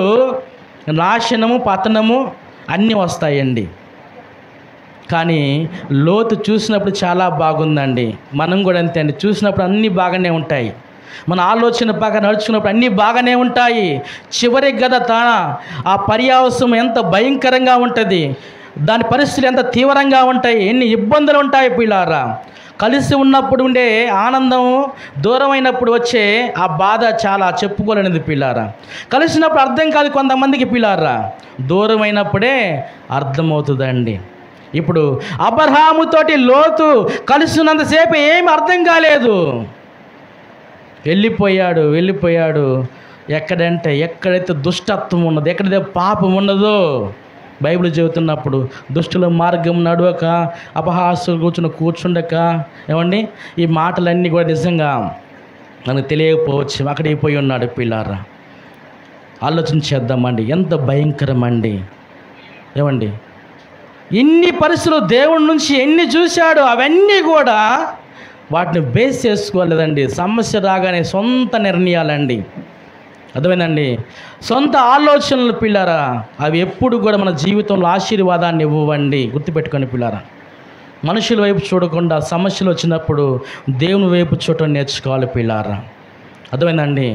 Speaker 1: నాశనము, పతనము అన్నీ వస్తాయండి. కానీ లోతు చూసినప్పుడు చాలా బాగుందండి. మనం కూడా అంతే అండి, చూసినప్పుడు అన్నీ బాగానే ఉంటాయి. మన ఆలోచన బాగా నడుచుకున్నప్పుడు అన్నీ బాగానే ఉంటాయి. చివరికి కదా ఆ పర్యావసం ఎంత భయంకరంగా ఉంటుంది, దాని పరిస్థితులు ఎంత తీవ్రంగా ఉంటాయి, ఎన్ని ఇబ్బందులు ఉంటాయి పిల్లారా. కలిసి ఉన్నప్పుడు ఉండే ఆనందం దూరం అయినప్పుడు వచ్చే ఆ బాధ చాలా చెప్పుకోలేనిది పిల్లారా. కలిసినప్పుడు అర్థం కాదు కొంతమందికి పిల్లారా, దూరం అయినప్పుడే అర్థమవుతుందండి. ఇప్పుడు అబ్రహాముతోటి లోతు కలిసి ఉన్నంతసేపు ఏమి అర్థం కాలేదు. వెళ్ళిపోయాడు. ఎక్కడైతే దుష్టత్వం ఉన్నదో, ఎక్కడైతే పాపం ఉన్నదో బైబిల్ చెబుతున్నప్పుడు, దుష్టుల మార్గం నడవక, అపహాసులు కూర్చుండక, ఏమండి, ఈ మాటలన్నీ కూడా నిజంగా మనకు తెలియకపోవచ్చు. అక్కడికి పోయి ఉన్నాడు పిల్లారా. ఆలోచన చేద్దామండి, ఎంత భయంకరమండి. ఏమండి, ఇన్ని పరిస్థితులు దేవుడి నుంచి ఎన్ని చూశాడు, అవన్నీ కూడా వాటిని బేస్ చేసుకోలేదండి. సమస్య రాగానే సొంత నిర్ణయాలండి. అర్థమైందండి? సొంత ఆలోచనలు పిల్లారా, అవి ఎప్పుడు కూడా మన జీవితంలో ఆశీర్వాదాన్ని ఇవ్వండి. గుర్తుపెట్టుకొని పిల్లారా, మనుషుల వైపు చూడకుండా సమస్యలు వచ్చినప్పుడు దేవుని వైపు చూడటం నేర్చుకోవాలి పిల్లారా. అర్థమైందండి?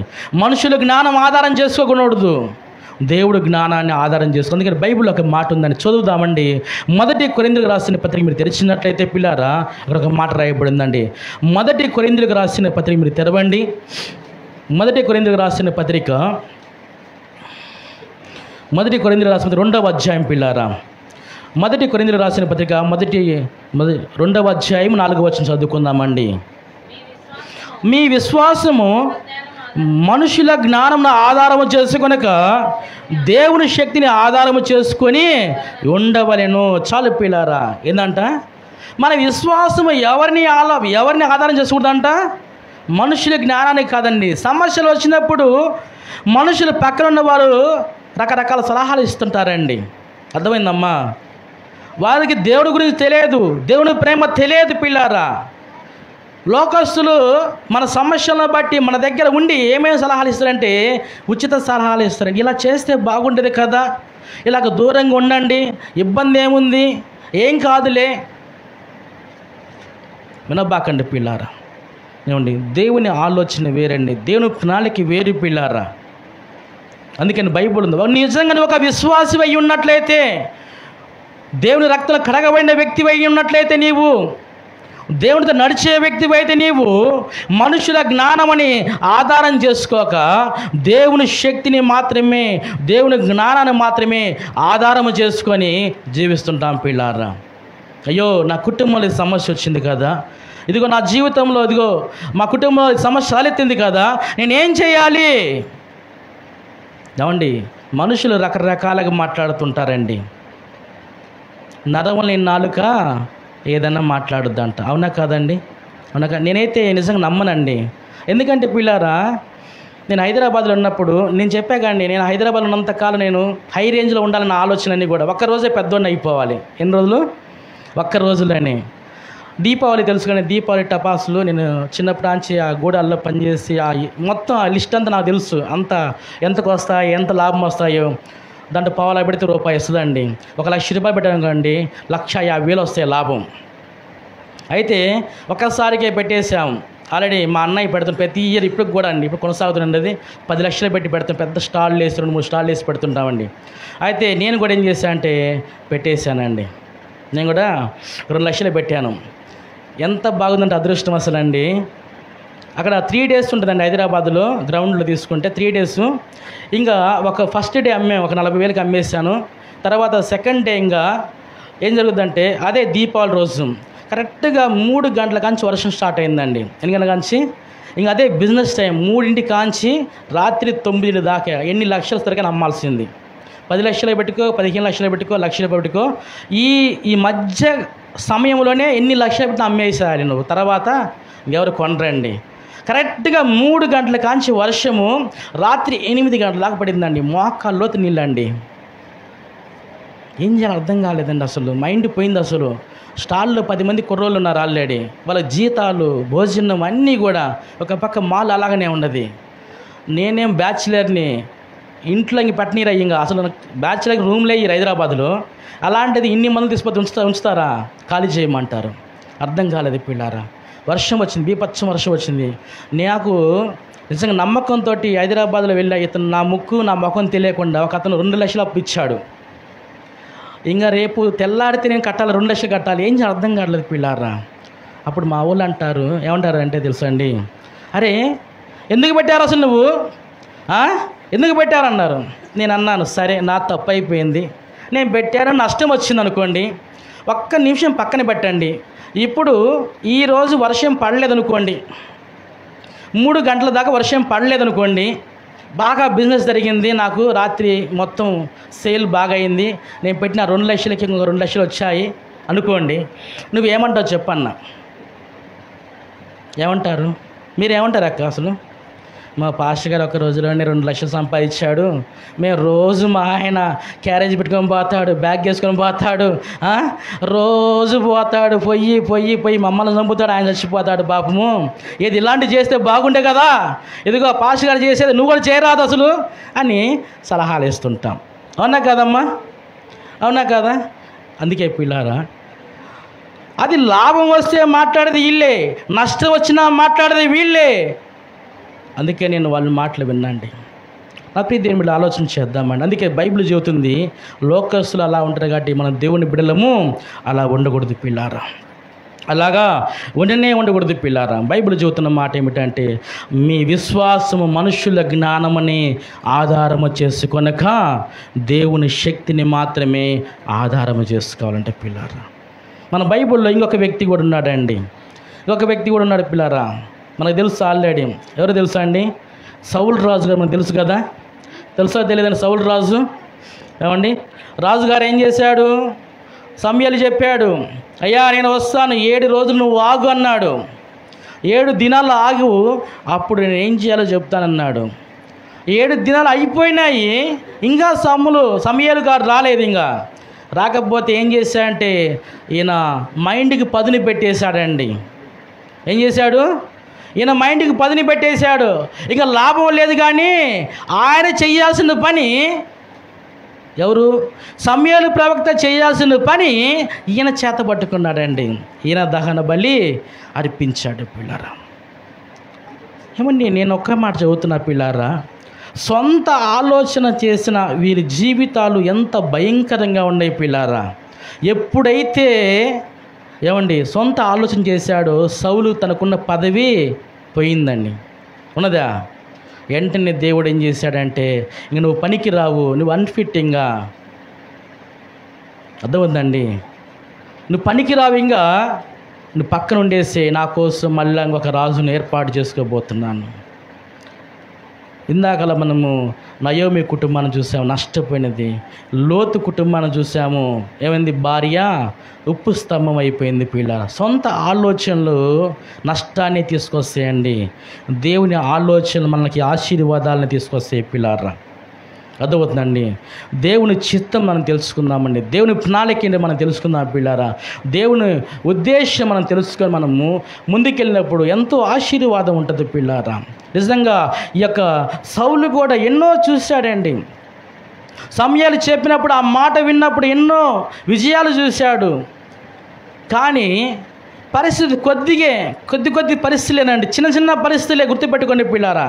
Speaker 1: మనుషుల జ్ఞానం ఆధారం చేసుకోకూడదు, దేవుడు జ్ఞానాన్ని ఆధారం చేసుకో. అందుకని బైబిల్లో ఒక మాట ఉందని చదువుదామండి. 1 కొరింథీయులకు రాసిన పత్రిక మీరు తెరిచినట్లయితే పిల్లారా, అక్కడ ఒక మాట రాయబడిందండి. 1 కొరింథీయులకు రాసిన పత్రిక మీరు తెరవండి. 1 కొరింథీయులకు రాసిన పత్రిక 1 కొరింథీయులకు రాసిన 2వ అధ్యాయం పిల్లారా. 1 కొరింథీయులకు రాసిన పత్రిక 2వ అధ్యాయం 4వ వచనం చదువుకుందామండి. మీ విశ్వాసము మనుషుల జ్ఞానం ఆధారము చేసుకొనక దేవుని శక్తిని ఆధారము చేసుకొని ఉండవలెను. చాలు పిల్లారా. ఏందంట? మన విశ్వాసము ఎవరిని ఆధారం చేసుకుంటుందంట? మనుషుల జ్ఞానానికి కాదండి. సమస్యలు వచ్చినప్పుడు మనుషులు పక్కన ఉన్నవారు రకరకాల సలహాలు ఇస్తుంటారండి. అర్థమైందమ్మా? వారికి దేవుడి గురించి తెలియదు, దేవుని ప్రేమ తెలియదు పిల్లారా. లోకస్తులు మన సమస్యలను బట్టి మన దగ్గర ఉండి ఏమేమి సలహాలు ఇస్తారంటే ఉచిత సలహాలు ఇస్తారండి. ఇలా చేస్తే బాగుండేది కదా, ఇలాగ దూరంగా ఉండండి, ఇబ్బంది ఏముంది, ఏం కాదులే. వినబాకండి పిల్లారా. ఏమండి, దేవుని ఆలోచన వేరండి, దేవుని ప్రణాళిక వేరు పిల్లారా. అందుకని బైబిల్ ఉంది, నిజంగా ఒక విశ్వాసి అయి ఉన్నట్లయితే, దేవుని రక్తంలో కడగబడిన వ్యక్తి అయి ఉన్నట్లయితే, నీవు దేవునితో నడిచే వ్యక్తివి అయితే, నీవు మనుషుల జ్ఞానమని ఆధారం చేసుకోక దేవుని శక్తిని మాత్రమే, దేవుని జ్ఞానాన్ని మాత్రమే ఆధారం చేసుకొని జీవిస్తుంటాం పిల్లారా. అయ్యో, నా కుటుంబంలో సమస్య వచ్చింది కదా, ఇదిగో నా జీవితంలో, ఇదిగో మా కుటుంబంలో సమస్య తలెత్తింది కదా, నేనేం చేయాలి? ఏమండి, మనుషులు రకరకాలుగా మాట్లాడుతుంటారండి. నరవని నాలుక ఏదన్నా మాట్లాడుద్దంట. అవునా కాదండి? అవునా? నేనైతే నిజంగా నమ్మనండి. ఎందుకంటే పిల్లారా, నేను హైదరాబాద్లో ఉన్నప్పుడు నేను చెప్పాకండి, నేను హైదరాబాద్లో ఉన్నంతకాలం నేను హై రేంజ్లో ఉండాలన్న ఆలోచనని కూడా ఒక్కరోజే పెద్దోడిని అయిపోవాలి. ఎన్ని రోజులు? ఒక్క రోజులోనే. దీపావళి తెలుసు కానీ, దీపావళి టపాసులు నేను చిన్నప్పటి నుంచి ఆ గూడాల్లో పనిచేసి మొత్తం ఆ లిస్ట్ అంతా నాకు తెలుసు. అంతా ఎంతకు వస్తాయి, ఎంత లాభం వస్తాయో, దాంట్లో పావులా పెడితే రూపాయి వస్తుందండి. 1 లక్ష రూపాయలు పెట్టానుకోండి, 1,50,000 వస్తాయి లాభం. అయితే ఒక్కసారికే పెట్టేసాం. ఆల్రెడీ మా అన్నయ్య పెడుతుంది ప్రతి ఇయర్, ఇప్పుడు కూడా అండి, ఇప్పుడు కొనసాగుతుందండి. అది 10 లక్షలు పెట్టి పెడతాం, పెద్ద స్టాల్ వేసి 2-3 స్టాల్ వేసి పెడుతుంటామండి. అయితే నేను కూడా ఏం చేశాను అంటే పెట్టేశానండి. నేను కూడా 2 లక్షలు పెట్టాను. ఎంత బాగుందంటే అదృష్టం అసలు అండి. అక్కడ 3 days ఉంటుందండి హైదరాబాద్లో, గ్రౌండ్లో తీసుకుంటే 3 days. ఇంకా ఒక ఫస్ట్ డే అమ్మాము, ఒక 40,000కి అమ్మేశాను. తర్వాత సెకండ్ డే ఇంకా ఏం జరుగుతుందంటే అదే దీపావళి రోజు కరెక్ట్గా 3 గంటల కాంచి వర్షం స్టార్ట్ అయిందండి. ఎన్ని గంటల కాంచి? ఇంకా అదే బిజినెస్ టైం, 3 కాంచి రాత్రి 9 దాకా ఎన్ని లక్షల సరిగ్గా అమ్మాల్సింది. 10 లక్షలు పెట్టుకో, 15 లక్షలు పెట్టుకో, లక్షలు పెట్టుకో. ఈ మధ్య సమయంలోనే ఎన్ని లక్షలు పెట్టి అమ్మేసేయాలి నువ్వు. తర్వాత ఎవరు కొనరండి. కరెక్ట్గా 3 గంటల కాంచి వర్షము రాత్రి 8 గంటల దాకా పడిందండి. మోకాల్లోతు నీళ్ళండి. ఏం చేయాలి అర్థం కాలేదండి. అసలు మైండ్ పోయింది. అసలు స్టాల్లో 10 మంది కుర్రోళ్ళు ఉన్నారు ఆల్రెడీ. వాళ్ళ జీతాలు, భోజనం అన్నీ కూడా ఒక పక్క మాల్ అలాగనే ఉన్నది. నేనేం బ్యాచులర్ని, ఇంట్లో ఇంక పెట్టనీరు ఇంకా అసలు బ్యాచులర్కి రూమ్లే ఈ హైదరాబాద్లో. అలాంటిది ఇన్ని మందులు తీసుకొని ఉంచుతారా? ఖాళీ చేయమంటారు. అర్థం కాలేదు పిల్లారా. వర్షం వచ్చింది, బీపచ్చం వర్షం వచ్చింది. నాకు నిజంగా నమ్మకంతో హైదరాబాద్లో వెళ్ళా. ఇతను నా ముఖం తెలియకుండా ఒక అతను 2 లక్షలు అప్పు ఇచ్చాడు. ఇంకా రేపు తెల్లాడితే నేను కట్టాలి, 2 లక్షలు కట్టాలి. ఏం అర్థం కావట్లేదు పిల్లారా. అప్పుడు మా వాళ్ళు అంటారు, ఏమంటారు అంటే తెలుసా అండి, అరే ఎందుకు పెట్టారు అసలు నువ్వు, ఎందుకు పెట్టారన్నారు. నేను అన్నాను, సరే నా తప్పు అయిపోయింది, నేను పెట్టారని నష్టం వచ్చింది అనుకోండి, ఒక్క నిమిషం పక్కన పెట్టండి. ఇప్పుడు ఈరోజు వర్షం పడలేదనుకోండి, 3 గంటల దాకా వర్షం పడలేదనుకోండి, బాగా బిజినెస్ జరిగింది, నాకు రాత్రి మొత్తం సేల్ బాగా అయింది, నేను పెట్టిన 2 లక్షలకి ఇంకొక 2 లక్షలు వచ్చాయి అనుకోండి. నువ్వేమంటావు చెప్పన్న? ఏమంటారు? మీరేమంటారు అక్క? అసలు మా పాస్టర్ గారు ఒక రోజులోనే 2 లక్షలు సంపాదించాడు. మేము రోజు మా ఆయన క్యారేజ్ పెట్టుకొని పోతాడు, బ్యాగ్ వేసుకొని పోతాడు, రోజు పోతాడు, పొయ్యి మమ్మల్ని చంపుతాడు, ఆయన చచ్చిపోతాడు పాపము. ఏది ఇలాంటివి చేస్తే బాగుండే కదా, ఇదిగో పాస్టర్ గారు చేసేది నువ్వు కూడా చేయరాదు అసలు అని సలహాలు ఇస్తుంటాం. అవునా కదమ్మా? అవునా కదా? అందుకే పిల్లారా, అది లాభం వస్తే మాట్లాడేది వీళ్ళే, నష్టం వచ్చినా మాట్లాడేది వీళ్ళే. అందుకే నేను వాళ్ళ మాటలు విన్నాండి. నా ప్రియ దేవుని బిడ్డలు ఆలోచన చేద్దామండి. అందుకే బైబిల్ చెబుతుంది, లోకస్తులు అలా ఉంటారు కాబట్టి మన దేవుని బిడ్డలము అలా ఉండకూడదు పిల్లారా, అలాగా ఉండకూడదు పిల్లారా. బైబిల్ చెబుతున్న మాట ఏమిటంటే, మీ విశ్వాసము మనుషుల జ్ఞానమని ఆధారము చేసుకొనక దేవుని శక్తిని మాత్రమే ఆధారము చేసుకోవాలంటే పిల్లారా. మన బైబిల్లో ఇంకొక వ్యక్తి కూడా ఉన్నాడండి, పిల్లారా. మనకు తెలుసు ఆల్రెడీ. ఎవరు తెలుసా అండి? సౌలు రాజు గారు. మనకు తెలుసు కదా, తెలుసా తెలియదండి? సౌలు రాజు ఏమండి, రాజుగారు ఏం చేశాడు? సమూయేలు చెప్పాడు, అయ్యా నేను వస్తాను, 7 రోజులు నువ్వు ఆగు అన్నాడు. 7 దినాలు ఆగు, అప్పుడు నేను ఏం చేయాలో చెప్తానన్నాడు. 7 దినాలు అయిపోయినాయి, ఇంకా సమూయేలు గారు రాలేదు. ఇంకా రాకపోతే ఏం చేశాడంటే ఈయన మైండ్కి పదుని పెట్టేశాడండి. ఏం చేశాడు? ఈయన మైండ్కి పదుని పెట్టేశాడు. ఇక లాభం లేదు. కానీ ఆయన చేయాల్సిన పని, ఎవరు? సమూయేలు ప్రవక్త చేయాల్సిన పని ఈయన చేత పట్టుకున్నాడండి. ఈయన దహన బలి అర్పించాడు పిల్లారా. ఏమండి, నేను ఒక్క మాట చదువుతున్నా పిల్లారా, సొంత ఆలోచన చేసిన వీరి జీవితాలు ఎంత భయంకరంగా ఉన్నాయి పిల్లారా. ఎప్పుడైతే ఏమండి సొంత ఆలోచన చేశాడో సౌలు తనకున్న పదవి పోయిందండి. ఉన్నదా? వెంటనే దేవుడు ఏం చేశాడంటే, ఇంక నువ్వు పనికి రావు, నువ్వు అన్ఫిట్టింగా, అర్థమవుతుందండి, నువ్వు పనికి రావు, ఇంకా నువ్వు పక్కన ఉండేసి నా కోసం మళ్ళీ ఇంకొక రాజును ఏర్పాటు చేసుకోబోతున్నాను. ఇందాకలా మనము నయోమి కుటుంబాన్ని చూసాము, నష్టపోయినది. లోతు కుటుంబాన్ని చూసాము, ఏమైంది? భార్య ఉప్పు స్తంభం అయిపోయింది పిల్ల. సొంత ఆలోచనలు నష్టాన్ని తీసుకొస్తాయండి. దేవుని ఆలోచనలు మనకి ఆశీర్వాదాలను తీసుకొస్తాయి పిల్లారా. అర్థమవుతుందండి? దేవుని చిత్తం మనం తెలుసుకుందామండి. దేవుని ప్రణాళిక మనం తెలుసుకుందాం పిల్లారా. దేవుని ఉద్దేశం మనం తెలుసుకొని మనము ముందుకెళ్ళినప్పుడు ఎంతో ఆశీర్వాదం ఉంటుంది పిల్లారా. నిజంగా ఈ యొక్క సౌలు కూడా ఎన్నో చూశాడండి. సమూయేలు చెప్పినప్పుడు, ఆ మాట విన్నప్పుడు ఎన్నో విజయాలు చూశాడు. కానీ పరిస్థితి కొద్ది పరిస్థితులేనండి, చిన్న పరిస్థితులే. గుర్తుపెట్టుకోండి పిల్లారా.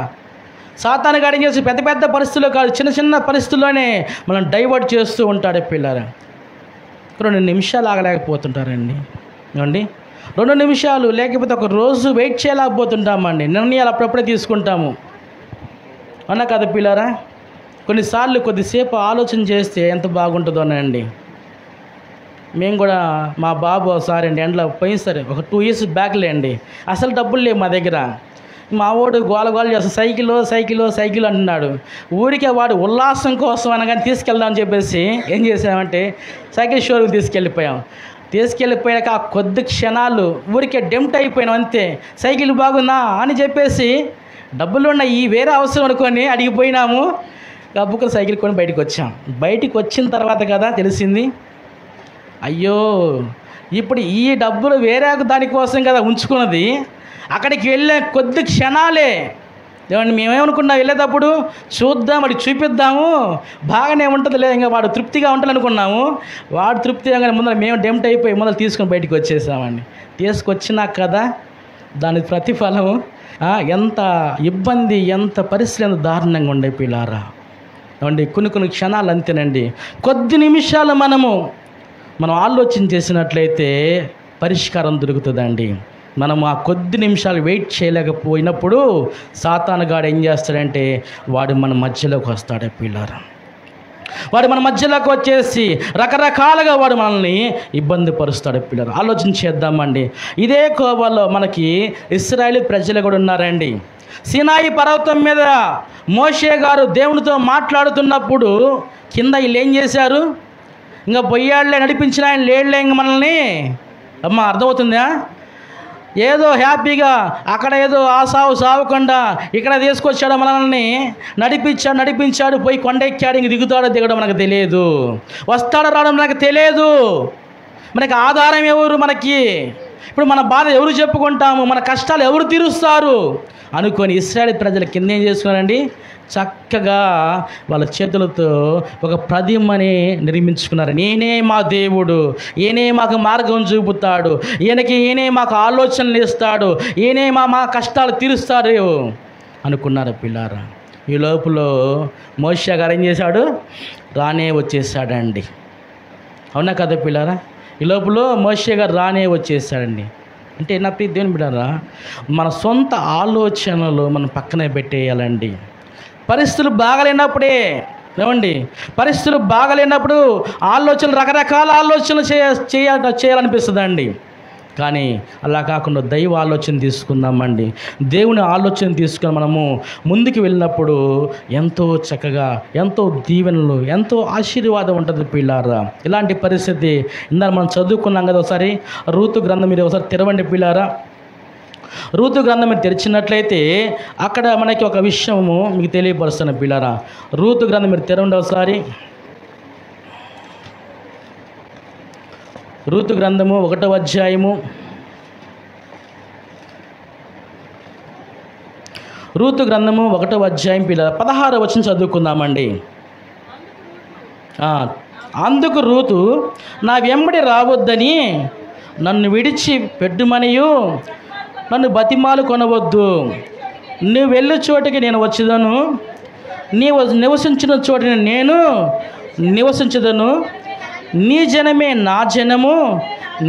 Speaker 1: సాతాను గాడు ఏం చేసి పెద్ద పరిస్థితుల్లో కాదు, చిన్న పరిస్థితుల్లోనే మనం డైవర్ట్ చేస్తూ ఉంటాడు పిల్లారా. 2 నిమిషాలు ఆగలేకపోతుంటారండి. ఏమండి, 2 నిమిషాలు లేకపోతే ఒక రోజు వెయిట్ చేయలేకపోతుంటామండి. నిర్ణయాలు అప్పుడప్పుడే తీసుకుంటాము. అవునా కదా పిల్లారా? కొన్నిసార్లు కొద్దిసేపు ఆలోచన చేస్తే ఎంత బాగుంటుందోనండి. మేము కూడా మా బాబు ఒకసారి అండి ఎండలో పోయింది సరే ఒక 2 years బ్యాక్లే అండి, అసలు డబ్బులు లేవు మా దగ్గర. మా వాడు గోల చేస్తే సైకిల్ అంటున్నాడు. ఊరికే వాడు ఉల్లాసం కోసం అనగానే తీసుకెళ్దామని చెప్పేసి ఏం చేసామంటే సైకిల్ షోరూమ్ తీసుకెళ్ళిపోయాక ఆ కొద్ది క్షణాలు ఊరికే డెంప్ట్ అయిపోయినాం అంతే. సైకిల్ బాగుందా అని చెప్పేసి డబ్బులు ఉన్న ఈ వేరే అవసరం అనుకొని అడిగిపోయినాము. గబ్బుకుని సైకిల్ కొని బయటికి వచ్చిన తర్వాత కదా తెలిసింది, అయ్యో ఇప్పుడు ఈ డబ్బులు వేరే దానికోసం కదా ఉంచుకున్నది, అక్కడికి వెళ్ళే కొద్ది క్షణాలే. ఏమండి మేమేమనుకున్నాం, వెళ్ళేటప్పుడు చూద్దాం అది చూపిద్దాము బాగానే ఉంటుందిలే, ఇంకా వాడు తృప్తిగా ఉంటుంది అనుకున్నాము. వాడు తృప్తిగా ముందర మేము డెంప్ట్ అయిపోయి ముందర తీసుకొని బయటికి వచ్చేసామండి. తీసుకొచ్చినాక కదా దాని ప్రతిఫలము ఎంత ఇబ్బంది, ఎంత పరిస్థితి ఎంత దారుణంగా ఉండే పిల్లారా. ఏమండి కొన్ని క్షణాలు అంతేనండి. కొద్ది నిమిషాలు మనం ఆలోచన చేసినట్లయితే పరిష్కారం దొరుకుతుందండి. మనం ఆ కొద్ది నిమిషాలు వెయిట్ చేయలేకపోయినప్పుడు సాతానుగాడు ఏం చేస్తాడంటే వాడు మన మధ్యలోకి వస్తాడు పిల్లారా. వాడు మన మధ్యలోకి వచ్చేసి రకరకాలుగా వాడు మనల్ని ఇబ్బంది పరుస్తాడు పిల్లలు. ఆలోచన చేద్దామండి. ఇదే కోవలో మనకి ఇశ్రాయేలు ప్రజలు కూడా ఉన్నారండి. సీనాయి పర్వతం మీద మోషే గారు దేవునితో మాట్లాడుతున్నప్పుడు కింద వీళ్ళు ఏం చేశారు, ఇంకా పొయ్యాళ్ళే నడిపించిన ఆయన లేడులే ఇంక మనల్ని. అర్థమవుతుందా? ఏదో హ్యాపీగా అక్కడ ఏదో ఆ సావకుండా ఇక్కడ తీసుకొచ్చాడు, మనల్ని నడిపించాడు, పోయి కొండ ఎక్కాడు, ఇంక దిగుతాడో దిగడం మనకు తెలియదు, వస్తాడో రావడం మనకు తెలియదు. మనకి ఆధారం ఎవరు? మనకి ఇప్పుడు మన బాధ ఎవరు చెప్పుకుంటాము, మన కష్టాలు ఎవరు తీరుస్తారు అనుకొని ఇశ్రాయేలు ప్రజలు కింద ఏం చేసుకున్నారండి, చక్కగా వాళ్ళ చేతులతో ఒక ప్రతిమని నిర్మించుకున్నారు. నేనే మా దేవుడు, ఈయనే మాకు మార్గం చూపుతాడు, ఈయనే మాకు ఆలోచనలు ఇస్తాడు, ఈయనే మా కష్టాలు తీరుస్తాడు అనుకున్నారు పిల్లారా. ఈ లోపల మోషే గారు ఏం చేశాడు, రానే వచ్చేసాడండి. అవునా కదా పిల్లారా? ఈ లోపల మోషే గారు రానే వచ్చేసాడండి. అంటే నా ప్రియ దేవుని బిడ్డారా, మన సొంత ఆలోచనలు మనం పక్కనే పెట్టేయాలండి. పరిస్థితులు బాగలేనప్పుడే పరిస్థితులు బాగలేనప్పుడు రకరకాల ఆలోచనలు చేయాలనిపిస్తుందండి. కానీ అలా కాకుండా దైవ ఆలోచన తీసుకుందామండి. దేవుని ఆలోచన తీసుకుని మనము ముందుకు వెళ్ళినప్పుడు ఎంతో చక్కగా, ఎంతో దీవెనలు, ఎంతో ఆశీర్వాదం ఉంటుంది పిల్లారా. ఇలాంటి పరిస్థితి ఇందాక మనం చదువుకున్నాం కదా. ఒకసారి రూతు గ్రంథం మీరు ఒకసారి తెరవండి పిల్లారా. రూతు గ్రంథం మీరు తెరిచినట్లయితే అక్కడ మనకి ఒక విషయము మీకు తెలియపరుస్తాను పిల్లారా. రూతు గ్రంథం మీరు తెరవండి ఒకసారి. రూతు గ్రంథము 1వ అధ్యాయము, రూతు గ్రంథము 1వ అధ్యాయం పిల్ల 16వ వచనం చదువుకుందామండి. అందుకు రూతు, నా వెంబడి రావద్దని నన్ను విడిచి పెట్టుమనియు నన్ను బతిమాలు కొనవద్దు, నువ్వు వెళ్ళు చోటికి నేను వచ్చేదను, నీవు నివసించిన చోటిని నేను నివసించదను, నీ జనమే నా జనము,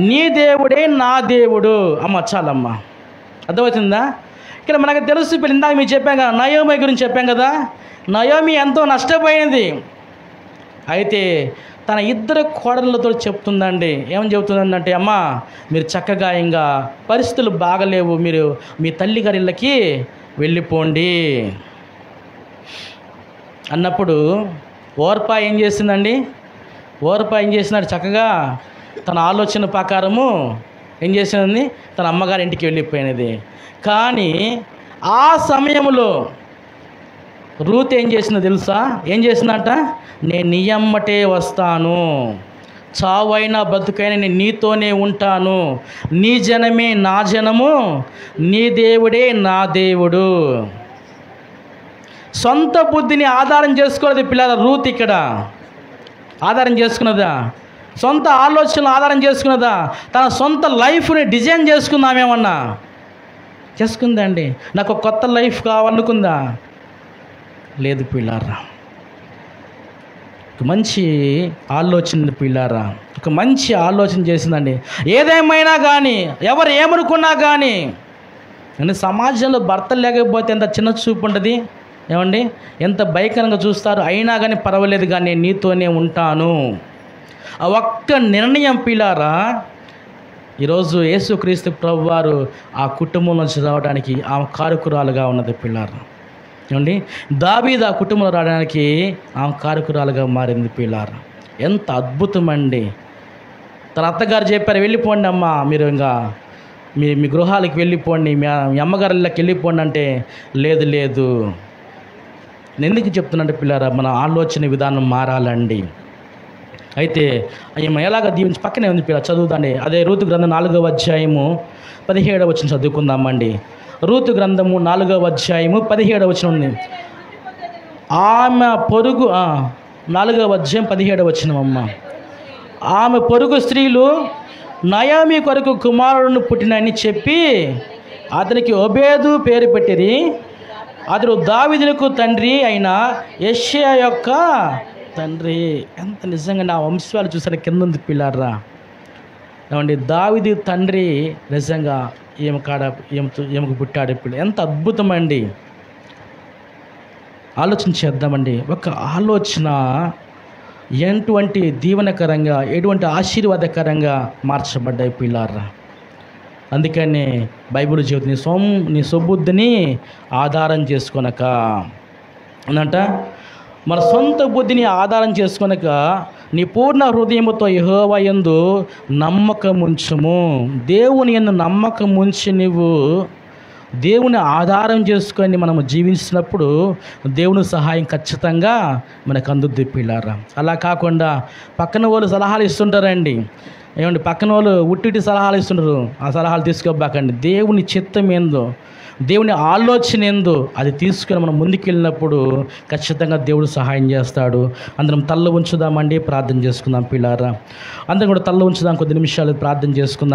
Speaker 1: నీ దేవుడే నా దేవుడు. చాలమ్మ, అర్థమవుతుందా? ఇక్కడ మనకు తెలుసు, ఇందాక మీకు చెప్పాం కదా, నయోమి గురించి చెప్పాం కదా. నయోమి ఎంతో నష్టపోయింది. అయితే తన 2 కోడళ్ళతో చెప్తుందండి. ఏమని చెబుతుందంటే, అమ్మ మీరు చక్కగా ఇంకా పరిస్థితులు బాగలేవు, మీరు మీ తల్లిగారి ఇళ్ళకి వెళ్ళిపోండి అన్నప్పుడు ఓర్పా ఏం చేసిందండి, ఏం చేసినాడు, చక్కగా తన ఆలోచన ప్రకారము ఏం చేసినది, తన అమ్మగారి ఇంటికి వెళ్ళిపోయినది. కానీ ఆ సమయంలో రూత్ ఏం చేసిందో తెలుసా? ఏం చేసిందంట, నేను నీ అమ్మటే వస్తాను, చావైనా బతుకైనా నేను నీతోనే ఉంటాను, నీ జనమే నా జనము, నీ దేవుడే నా దేవుడు. సొంత బుద్ధిని ఆధారం చేసుకోలేదు పిల్లల రూత్. ఇక్కడ ఆధారం చేసుకున్నదా? సొంత ఆలోచనలు ఆధారం చేసుకున్నదా? తన సొంత లైఫ్ని డిజైన్ చేసుకుందామేమన్నా చేసుకుందండి. నాకు కొత్త లైఫ్ కావాలనుకుందా? లేదు పిల్లారా. ఒక మంచి ఆలోచన పిల్లారా, ఒక మంచి ఆలోచన చేసిందండి. ఏదేమైనా కానీ, ఎవరు ఏమనుకున్నా కానీ, అంటే సమాజంలో భర్త లేకపోతే ఎంత చిన్న చూపు ఉంటుంది ఏమండి, ఎంత భయంకరంగా చూస్తారు. అయినా కానీ పర్వాలేదు, కానీ నేను నీతోనే ఉంటాను. ఆ ఒక్క నిర్ణయం పిల్లారా, ఈరోజు యేసుక్రీస్తు ప్రభువారు ఆ కుటుంబం నుంచి రావడానికి ఆ కారకురాలుగా ఉన్నది పిల్లారా. ఏమండి, దావీదు ఆ కుటుంబంలో రావడానికి ఆమె కారకురాలుగా మారింది పిల్లారా. ఎంత అద్భుతమండి. తన అత్తగారు చెప్పారు, వెళ్ళిపోండి అమ్మ, మీరు ఇంకా మీ గృహాలకు వెళ్ళిపోండి, మీ అమ్మగారులకి వెళ్ళిపోండి అంటే, లేదు లేదు. నేను ఎందుకు చెప్తున్నట్టు పిల్లారా, మన ఆలోచన విధానం మారాలండి. అయితే ఈమె ఎలాగ దీవించి పక్కనే ఉంది పిల్ల, చదువుతాండి. అదే రూతు గ్రంథం 4వ అధ్యాయము 17వ వచనం చదువుకుందామండి. రూతు గ్రంథము 4వ అధ్యాయము 17వ వచనం ఉంది. ఆమె పొరుగు 4వ అధ్యాయం 17వ వచనం అమ్మ. ఆమె పొరుగు స్త్రీలు నయోమి కొరకు కుమారుడును పుట్టినని చెప్పి అతనికి ఓబేదు పేరు పెట్టిరి. అతడు దావీదునకు తండ్రి అయిన యెషయా యొక్క తండ్రి. ఎంత నిజంగా నా వంశాలు చూసాను కింద ఉంది పిల్లారా. ఏమండి, దావీదు తండ్రి నిజంగా ఈమెకు పుట్టాడు పిల్ల. ఎంత అద్భుతమండి. ఆలోచన చేద్దామండి. ఒక ఆలోచన ఎటువంటి దీవెనకరంగా, ఎటువంటి ఆశీర్వాదకరంగా మార్చబడ్డాయి పిల్లారా. అందుకని బైబిల్ చెబుతుంది, నీ సొబుద్ధిని ఆధారం చేసుకొనక అనంట. మన సొంత బుద్ధిని ఆధారం చేసుకొనక నీ పూర్ణ హృదయముతో యెహోవా యందు నమ్మకం ఉంచుము. దేవుని యందు నమ్మకం ఉంచి నువ్వు దేవుని ఆధారం చేసుకొని మనము జీవించినప్పుడు దేవుని సహాయం ఖచ్చితంగా మనకు అందుద్ది పిల్లారా. అలా కాకుండా పక్కన వాళ్ళు సలహాలు ఇస్తుంటారండి. ఏమండి, పక్కన వాళ్ళు ఉట్టి సలహాలు ఇస్తుంటారు. ఆ సలహాలు తీసుకోబాకండి. దేవుని చిత్తం ఏందో, దేవుని ఆలోచన ఏందో అది తీసుకొని మనం ముందుకు వెళ్ళినప్పుడు ఖచ్చితంగా దేవుడు సహాయం చేస్తాడు. అందరం తల్ల ఉంచుదామండి, ప్రార్థన చేసుకుందాం పిల్లారా. అందరం కూడా తల్ల ఉంచుదాం, కొద్ది నిమిషాలు ప్రార్థన చేసుకుందాం.